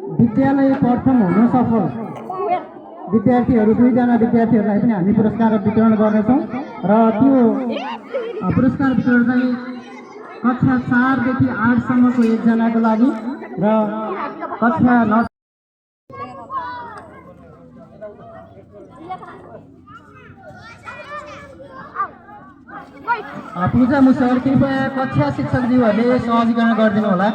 विद्यालय प्रथम हुन सफल विद्यार्थीहरू 2 जना विद्यार्थीहरूलाई पनि हामी पुरस्कार वितरण गर्नेछौँ र त्यो पुरस्कार वितरण चाहिँ कक्षा 4 देखि 8 सम्मको एकजनाको लागि र कक्षा 9 पूजा मुसहर कृपया कक्षा शिक्षकज्यूहरूले सहजीकरण गरिदिनु होला।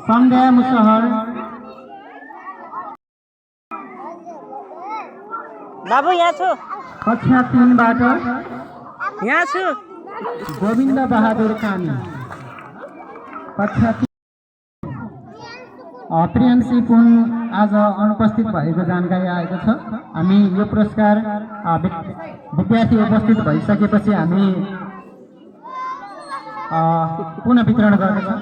संज्ञा मुसहर बाबु यहाँ छु, कक्षा 3 बाट यहाँ छु। गोविन्द बहादुर कामी कक्षा 3। प्रियंशी पुन आज अनुपस्थित भएको जानकारी आएको छ। हामी यो पुरस्कार विद्यार्थी उपस्थित भइसकेपछि हामी पुनः वितरण गर्नेछौँ।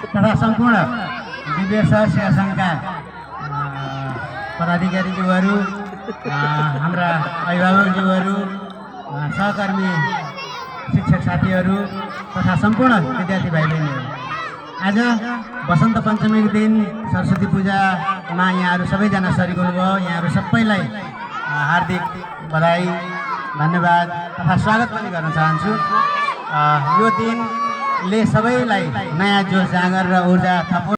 तथा सम्पूर्ण विद्या सेवा सङ्घका पदाधिकारीज्यूहरू, हाम्रा अभिभावकज्यूहरू, सहकर्मी शिक्षक साथीहरू तथा सम्पूर्ण विद्यार्थी भाइ बहिनीहरू, आज वसन्त पञ्चमीको दिन सरस्वती पूजामा यहाँहरू सबैजना सरिक हुनुभयो। यहाँहरू सबैलाई हार्दिक बधाई, धन्यवाद तथा स्वागत पनि गर्न चाहन्छु। यो दिनले सबैलाई नयाँ जोस जाँगर र ऊर्जा थप